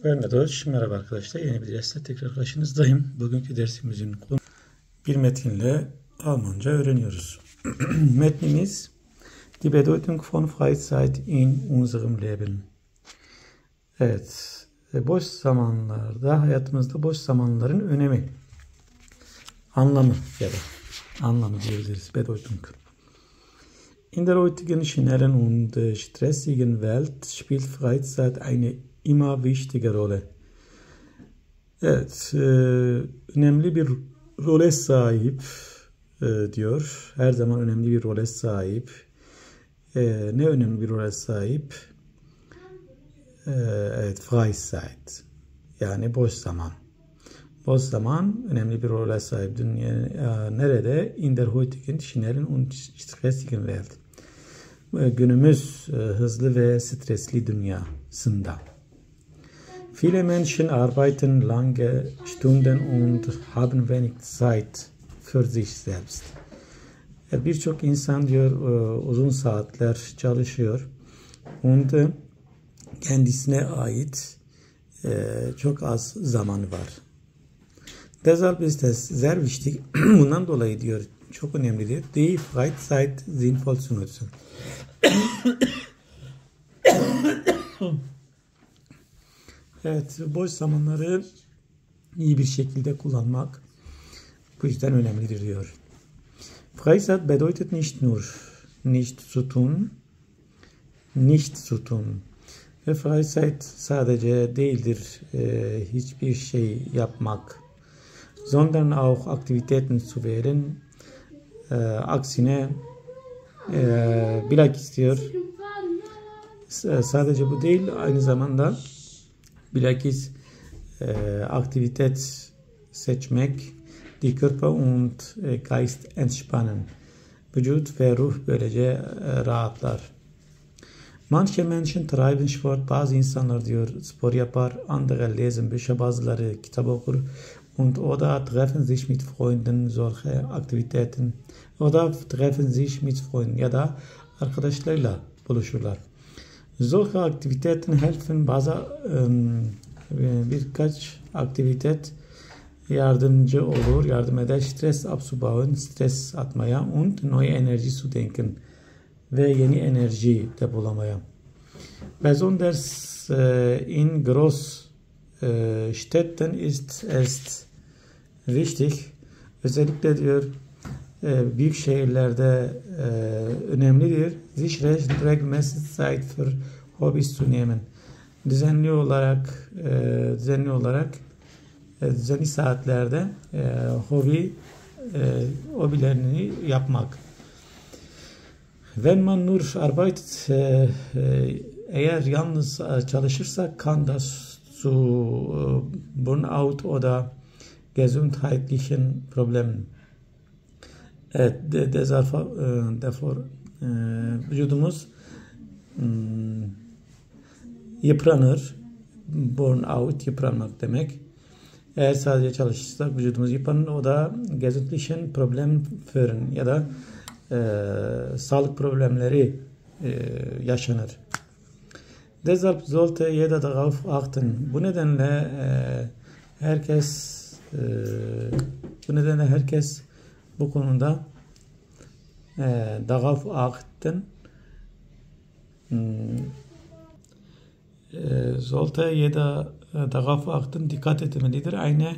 Ben Doğuş. Merhaba arkadaşlar. Yeni bir dersle tekrar karşınızdayım. Bugünkü dersimizin konu bir metinle Almanca öğreniyoruz. Metnimiz Die Bedeutung von Freizeit in unserem Leben. Evet. Boş zamanlarda, hayatımızda boş zamanların önemi. Anlamı ya da anlamı diyebiliriz. Bedeutung. In der heutigen schnellen und stressigen Welt spielt Freizeit eine immer wichtige Rolle. Evet, önemli bir role sahip diyor. Her zaman önemli bir role sahip. Ne önemli bir role sahip? Evet, Freizeit. Yani boş zaman. Boş zaman önemli bir role sahip. Nerede? In der heutigen schnellen und stressigen Welt. Günümüz hızlı ve stresli dünyasında. Viele Menschen arbeiten lange Stunden und haben wenig Zeit für sich selbst. Birçok insan diyor uzun saatler çalışıyor und kendisine ait çok az zamanı var. Deshalb ist es sehr wichtig, bundan dolayı diyor çok önemlidir, die Freizeit sinnvoll zu nutzen. Evet, boş zamanları iyi bir şekilde kullanmak bu yüzden önemlidir diyor. Freizeit bedeutet nicht nur nicht zu tun. Ve Freizeit sadece değildir hiçbir şey yapmak, sondern auch Aktivitäten zu wählen. Aksine bilakis diyor sadece bu değil, aynı zamanda bilakis Aktivität seçmek, die Körper und Geist entspannen. Vücut ve ruh böylece rahatlar. Manche Menschen treiben Sport, bazı insanlar diyor spor yapar, andere lesen Bücher, bazıları kitap okur und oder treffen sich mit Freunden, solche Aktivitäten oder treffen sich mit Freunden ya da arkadaşlarıyla buluşurlar. Solche Aktivitäten helfen, bazı birkaç aktivite yardımcı olur, yardım eder, Stress abzubauen, stres atmaya und neue Energie zu denken ve yeni enerji depolamaya. Besonders in Großstädten ist es wichtig, özellikle diyor büyük şehirlerde önemlidir, sich regelmäßig Zeit für Hobbys zu nehmen. Düzenli saatlerde hobilerini yapmak. Wenn man nur arbeitet, eğer yalnız çalışırsa kann das zu Burnout oder gesundheitlichen Problemen. Evet, derfor vücudumuz yıpranır. Burnout, yıpranmak demek. Eğer sadece çalışırsak vücudumuz yıpranır. O da gesundheitlichen Problem führen ya da sağlık problemleri yaşanır. Deshalb sollte jeder darauf achten. Bu nedenle herkes bu konuda darauf achten. Sollte jeder darauf achten, dikkat etmelidir, eine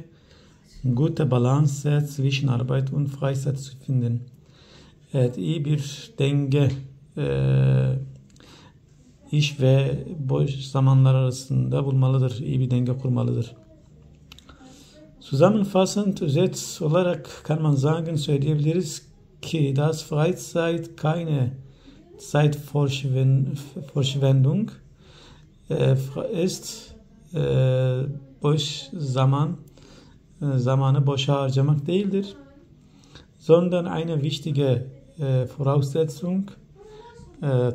gute Balance zwischen Arbeit und Freizeit zu finden. Evet, iyi bir denge iş ve boş zamanlar arasında bulmalıdır, iyi bir denge kurmalıdır. Zusammenfassend, özet olarak kann man sagen, söyleyebiliriz ki das Freizeit keine Zeitverschwendung ist, boş zamanı boşa harcamak değildir, sondern eine wichtige Voraussetzung,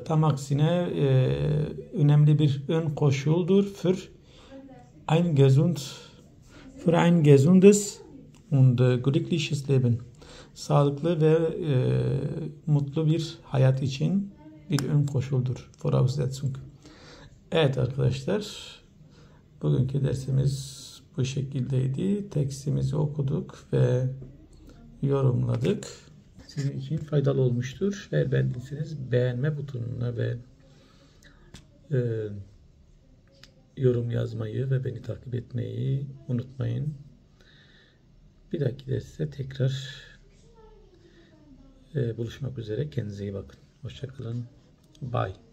tam aksine önemli bir ön koşuldur für ein gesundes und glückliches Leben. Sağlıklı ve mutlu bir hayat için bir ön koşuldur, Voraussetzung. Evet arkadaşlar, Bugünkü dersimiz bu şekildeydi. Tekstimizi okuduk ve yorumladık. Sizin için faydalı olmuştur. Eğer beğendiyseniz beğenme butonuna ve yorum yazmayı ve beni takip etmeyi unutmayın. Bir dahaki derste tekrar buluşmak üzere. Kendinize iyi bakın. Hoşça kalın. Bye.